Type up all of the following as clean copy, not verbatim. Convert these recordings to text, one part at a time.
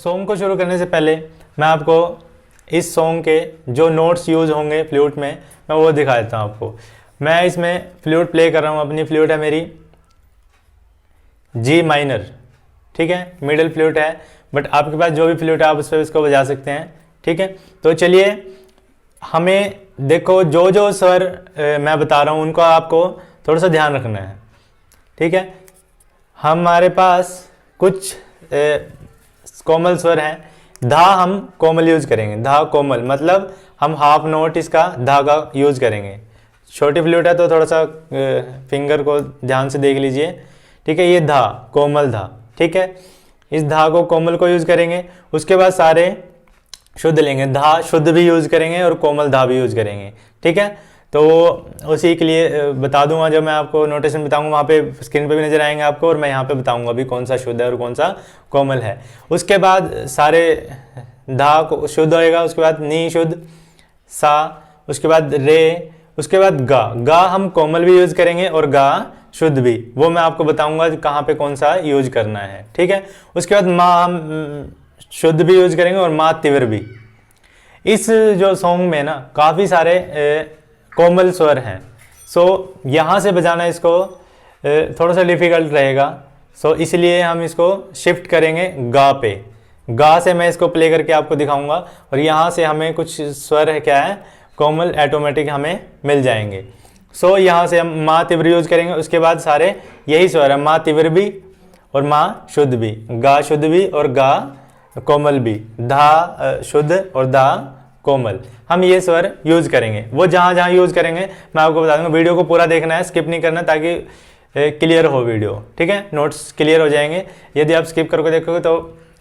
Song को शुरू करने से पहले मैं आपको इस सॉन्ग के जो नोट्स यूज़ होंगे फ्लूट में मैं वो दिखा देता हूँ आपको। मैं इसमें फ्लूट प्ले कर रहा हूँ, अपनी फ्लूट है मेरी जी माइनर, ठीक है, मिडिल फ्लूट है, बट आपके पास जो भी फ्लूट है आप उस पर इसको बजा सकते हैं, ठीक है। तो चलिए हमें देखो जो जो स्वर मैं बता रहा हूँ उनको आपको थोड़ा सा ध्यान रखना है, ठीक है। हमारे पास कुछ कोमल स्वर हैं। धा हम कोमल यूज करेंगे, धा कोमल मतलब हम हाफ नोट इसका धा का यूज करेंगे। छोटी फ्लूट है तो थोड़ा सा फिंगर को ध्यान से देख लीजिए, ठीक है। ये धा कोमल धा, ठीक है, इस धा को कोमल को यूज करेंगे। उसके बाद सारे शुद्ध लेंगे, धा शुद्ध भी यूज करेंगे और कोमल धा भी यूज करेंगे, ठीक है। तो उसी के लिए बता दूंगा, जब मैं आपको नोटेशन बताऊंगा वहाँ पे स्क्रीन पे भी नजर आएंगे आपको, और मैं यहाँ पे बताऊंगा भी कौन सा शुद्ध है और कौन सा कोमल है। उसके बाद सारे धा को शुद्ध होएगा, उसके बाद नी शुद्ध, सा, उसके बाद रे, उसके बाद गा। गा हम कोमल भी यूज करेंगे और गा शुद्ध भी, वो मैं आपको बताऊंगा कहाँ पे कौन सा यूज करना है, ठीक है। उसके बाद मा हम शुद्ध भी यूज करेंगे और मा तीव्र भी। इस जो सॉन्ग में ना काफ़ी सारे कोमल स्वर हैं, सो यहाँ से बजाना इसको थोड़ा सा डिफिकल्ट रहेगा। सो इसलिए हम इसको शिफ्ट करेंगे गा पे। गा से मैं इसको प्ले करके आपको दिखाऊंगा और यहाँ से हमें कुछ स्वर है क्या है कोमल ऑटोमेटिक हमें मिल जाएंगे। सो यहाँ से हम माँ तीव्र यूज करेंगे, उसके बाद सारे यही स्वर है, माँ तीव्र भी और माँ शुद्ध भी, गा शुद्ध भी और गा कोमल भी, धा शुद्ध और धा कोमल, हम ये स्वर यूज करेंगे। वो जहाँ जहाँ यूज करेंगे मैं आपको बता दूंगा। वीडियो को पूरा देखना है, स्किप नहीं करना, ताकि क्लियर हो वीडियो, ठीक है। नोट्स क्लियर हो जाएंगे। यदि आप स्किप करके देखोगे तो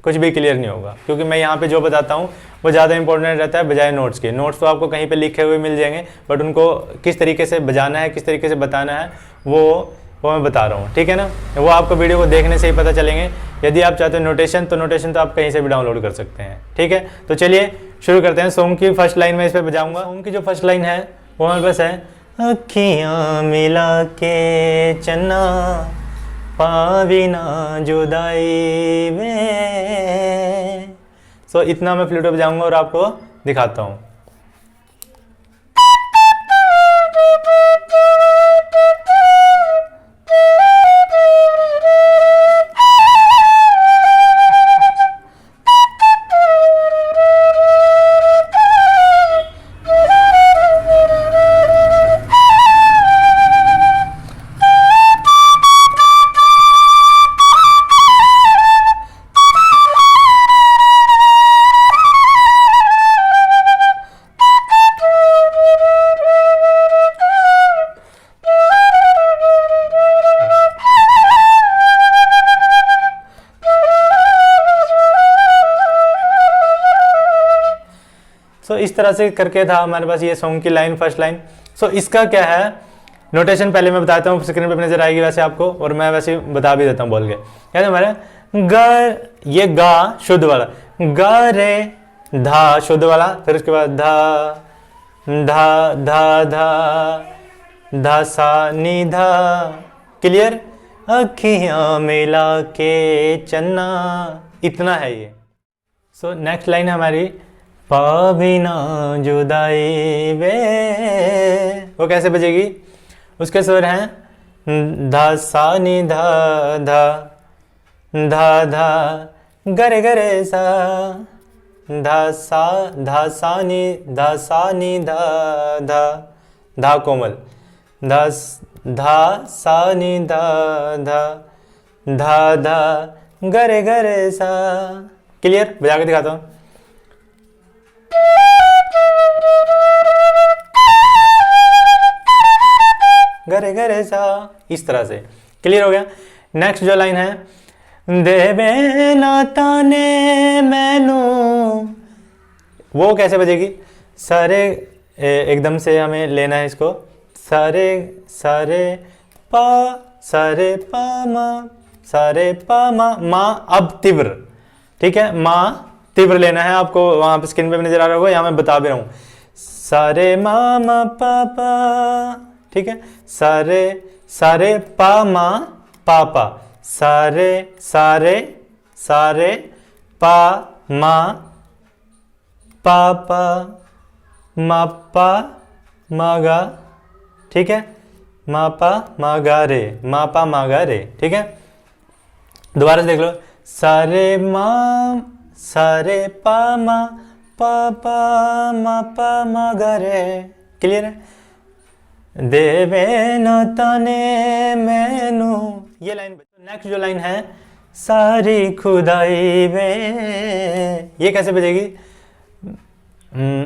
कुछ भी क्लियर नहीं होगा, क्योंकि मैं यहाँ पे जो बताता हूँ वो ज़्यादा इंपॉर्टेंट रहता है बजाय नोट्स के। नोट्स तो आपको कहीं पे लिखे हुए मिल जाएंगे, बट उनको किस तरीके से बजाना है, किस तरीके से बताना है, वो मैं बता रहा हूँ, ठीक है ना। वो आपको वीडियो को देखने से ही पता चलेंगे। यदि आप चाहते हो नोटेशन, तो नोटेशन तो आप कहीं से भी डाउनलोड कर सकते हैं, ठीक है। तो चलिए शुरू करते हैं। सॉन्ग की फर्स्ट लाइन में इस पर बजाऊंगा। सॉन्ग की जो फर्स्ट लाइन है वो हमारे पास है, अखियाँ मिला के चन्ना पाविना जुदाई में। सो इतना मैं फ्लूट बजाऊंगा और आपको दिखाता हूँ। सो इस तरह से करके था हमारे पास ये सॉन्ग की लाइन, फर्स्ट लाइन। सो इसका क्या है नोटेशन पहले मैं बताता हूँ, स्क्रीन पे नजर आएगी वैसे आपको, और मैं वैसे बता भी देता हूँ बोल के। क्या हमारा ग, ये गा शुद्ध वाला, ग रे धा शुद्ध वाला, फिर उसके बाद धा धा धा धा धा सा नी धा, क्लियर। अखियाँ मिला के चन्ना, इतना है ये। सो नेक्स्ट लाइन हमारी पाविना जुदाई वे, वो कैसे बजेगी, उसके स्वर हैं धा सा नी धा धा धा धा गरे गरे सा, धा सा नी धा धा, धा कोमल, धा सा नी धा धा धा धा गरे गरे सा, क्लियर। बजा के दिखाता हूँ। गरे गरे सा, इस तरह से, क्लियर हो गया। नेक्स्ट जो लाइन है, देवे ना ताने मैनू, वो कैसे बजेगी, सारे एकदम से हमें लेना है इसको, सारे सारे पा मा अब तीव्र, ठीक है। माँ तीव्र लेना है आपको, वहां पे स्क्रीन पे भी नजर आ रहा होगा, यहाँ मैं बता भी रहा हूँ। सारे मा मा पा पा, ठीक है। सारे सारे पा मा पा पा, सारे सारे सारे पा मा पा पा मा पा मा गा, ठीक है, मा पा मा गा रे, मा पा मा गा रे, ठीक है। दोबारा से देख लो, सारे मा सारे पा मा मा गा रे, क्लियर है। देवे न तने मैनू, ये लाइन। नेक्स्ट जो लाइन है, सारी खुदाई वे, ये कैसे बजेगी?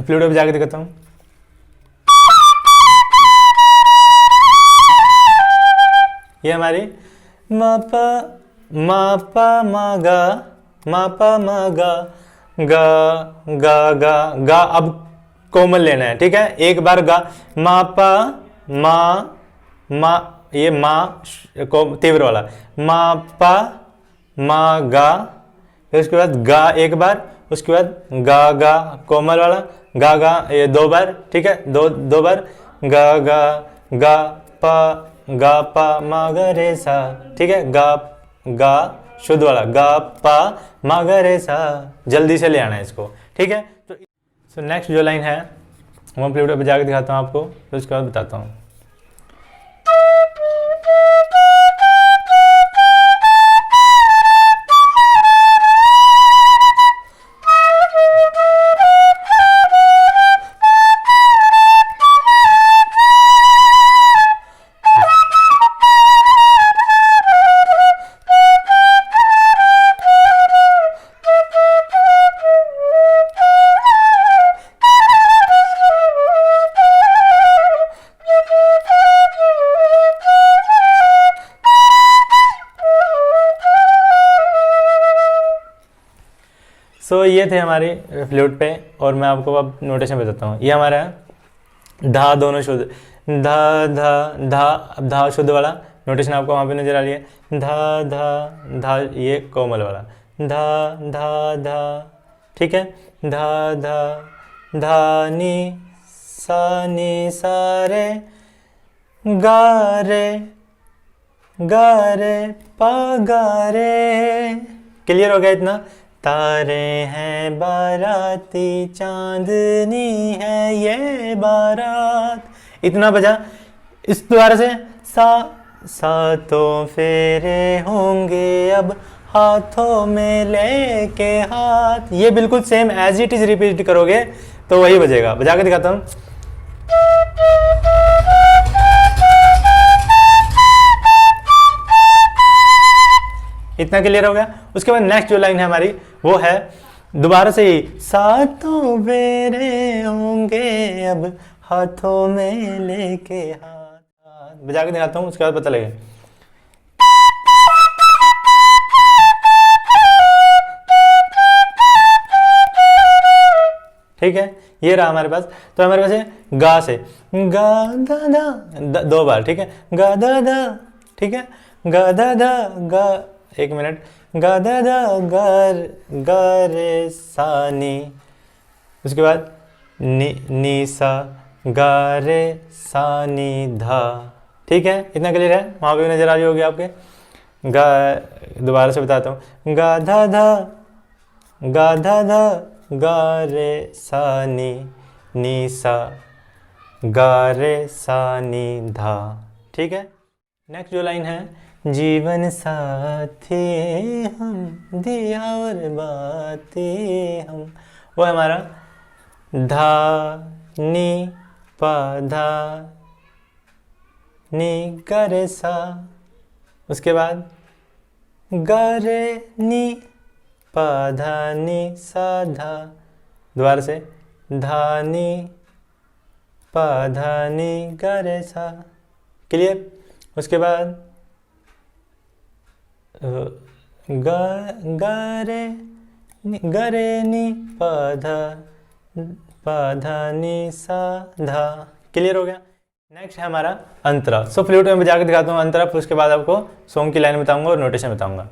फ्लूट पे जाके दिखाता हूँ। ये हमारी मा पा मा गा गा गा। अब कोमल लेना है, ठीक है। एक बार गा, मा पा मा ये मा को तीव्र वाला, मा पा मा गा, फिर उसके बाद गा एक बार, उसके बाद गा कोमल वाला, गा ये दो बार, ठीक है, दो बार, गा पा मा गा रे सा, ठीक है। गा शुद्ध वाला, गा पा मा गा रे सा, जल्दी से ले आना है इसको, ठीक है। तो नेक्स्ट जो लाइन है वो फ्लूट पे बजा के दिखाता हूँ आपको, फिर उसके बाद बताता हूँ। सो ये थे हमारे फ्लूट पे, और मैं आपको अब नोटेशन बताता हूँ। ये हमारा है धा दोनों शुद्ध, धा धा धा, अब धा शुद्ध वाला नोटेशन आपको वहाँ पे नजर आ रही है, धा धा धा ये कोमल वाला, धा धा धा, ठीक है, धा धा धा नी सा रे गा रे पा गा रे, क्लियर हो गया इतना। तारे हैं बाराती, चांदनी है ये बारात, इतना बजा। इस द्वारा से सातों फेरे होंगे अब हाथों में लेके हाथ, ये बिल्कुल same as it is repeat करोगे तो वही बजेगा। बजा के दिखाता हूँ। इतना क्लियर हो गया। उसके बाद नेक्स्ट जो लाइन है हमारी वो है दोबारा से ही, सातों फेरे होंगे अब हाथों में लेके हाथ। बजा के दिखाता हूँ, उसके बाद पता लगेगा। ठीक है, ये रहा हमारे पास। तो हमारे पास है गा से, गा दा दा, दो बार, ठीक है, गा दा दा, ठीक है, गा दा दा गा, एक मिनट, गा दा दा गा रे सा नी, उसके बाद नी सा गा रे सा नी धा, ठीक है। इतना क्लियर है, वहाँ पे नजर आ रही होगी आपके। गा दोबारा से बताता हूँ, गा धा धा गा रे सा नी सा गा रे सा नी धा, ठीक है। नेक्स्ट जो लाइन है, जीवन साथी हम दिया और बातें हम, वो है हमारा धा नी पा धा नी गा रे सा, उसके बाद गा रे नी पा धा नी सा धा, दोबारा से धा नी पा धा नी गा रे सा, क्लियर। उसके बाद गा रे नी पा धा नी सा धा, क्लियर हो गया। नेक्स्ट है हमारा अंतरा। सो फ्लूट में बजा के दिखाता हूँ अंतरा, फिर उसके बाद आपको सॉन्ग की लाइन बताऊंगा और नोटेशन बताऊंगा।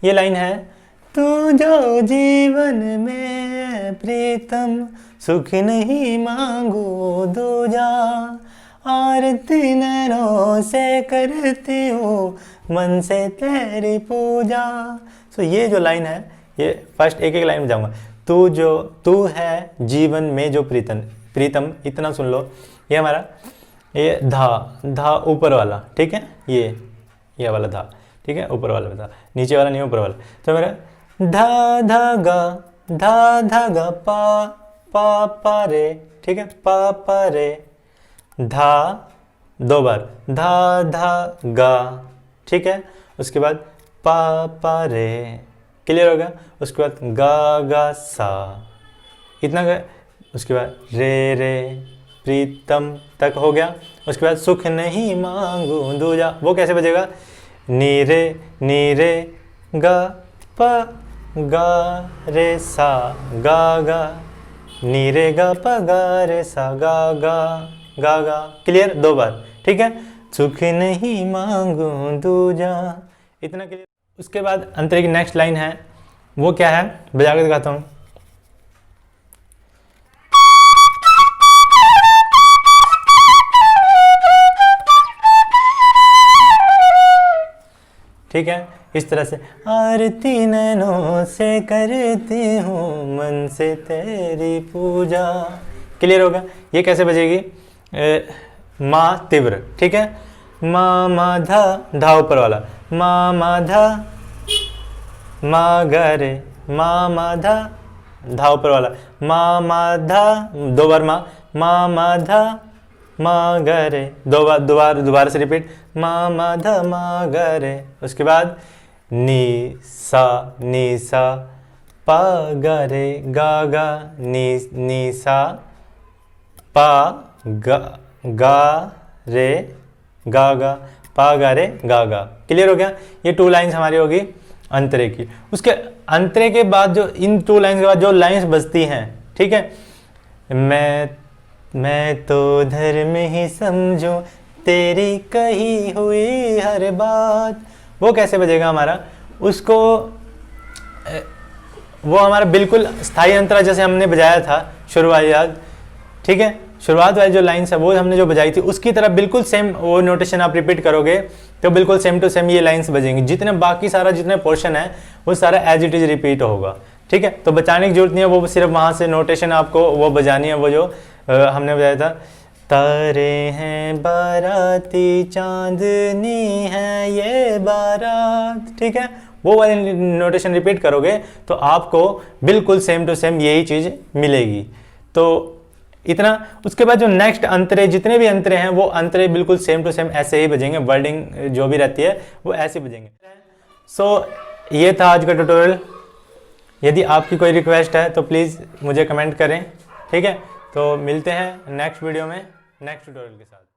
ये लाइन है, तू प्रीतम, सुख नहीं मांगू दूजा, आरती नैनों से करती हूँ, मन से तेरी पूजा। सो ये जो लाइन है, ये फर्स्ट एक एक लाइन में जाऊँगा। तू है जीवन में जो प्रीतम, इतना सुन लो। ये हमारा ये धा ऊपर वाला, ठीक है, ये वाला धा, ठीक है, ऊपर वाला धा, नीचे वाला नहीं, ऊपर वाला। तो मेरा धा धा गा पा रे, ठीक है, पा रे, धा, दो बार धा गा, ठीक है, उसके बाद पा रे, क्लियर हो गया। उसके बाद गा सा, इतना गया। उसके बाद रे प्रीतम तक हो गया। उसके बाद सुख नहीं मांगू दूजा, वो कैसे बजेगा? नी रे गा रे सा गा, नी रे गा रे सा गा। क्लियर? दो बार, ठीक है। सुख नहीं मांगू दूजा, इतना क्लियर। उसके बाद अंतरे की नेक्स्ट लाइन है, वो क्या है, बजा के दिखाता हूँ। ठीक है, इस तरह से आरती नैनों से करती हूँ, मन से तेरी पूजा। क्लियर होगा? ये कैसे बजेगी? माँ तीव्र, ठीक है, मा धा ऊपर वाला, मा धा, मा गे, मा धा ऊपर वाला, मा धा, दो बार मा धा, मा गे, दोबारा से रिपीट, मा धा मा गे। उसके बाद नी सा पा गे गा, नी सा पा गा रे गा, पा गा रे गा। क्लियर हो गया? ये 2 लाइन्स हमारी होगी अंतरे की। उसके अंतरे के बाद जो इन 2 लाइन्स के बाद जो लाइन्स बचती हैं, ठीक है, मैं तो धर्म ही समझूं तेरी कही हुई हर बात, वो कैसे बजेगा हमारा? उसको वो हमारा बिल्कुल स्थायी अंतरा जैसे हमने बजाया था शुरुआत याद, ठीक है, शुरुआत वाली जो लाइन्स है वो हमने जो बजाई थी उसकी तरह बिल्कुल सेम वो नोटेशन आप रिपीट करोगे तो बिल्कुल सेम टू सेम ये लाइन्स बजेंगी। जितने बाकी सारा जितने पोर्शन है वो सारा एज इट इज रिपीट होगा, ठीक है। तो बचाने की जरूरत नहीं है, वो सिर्फ वहाँ से नोटेशन आपको वो बजानी है, वो जो हमने बजाया था, तारे हैं बाराती चांदनी है ये बारात, ठीक है, वो वाली नोटेशन रिपीट करोगे तो आपको बिल्कुल सेम टू सेम यही चीज़ मिलेगी। तो इतना। उसके बाद जो नेक्स्ट अंतरे, जितने भी अंतरे हैं वो अंतरे बिल्कुल सेम टू सेम ऐसे ही बजेंगे, वर्डिंग जो भी रहती है वो ऐसे बजेंगे। सो ये था आज का ट्यूटोरियल। यदि आपकी कोई रिक्वेस्ट है तो प्लीज़ मुझे कमेंट करें, ठीक है। तो मिलते हैं नेक्स्ट वीडियो में नेक्स्ट ट्यूटोरियल के साथ।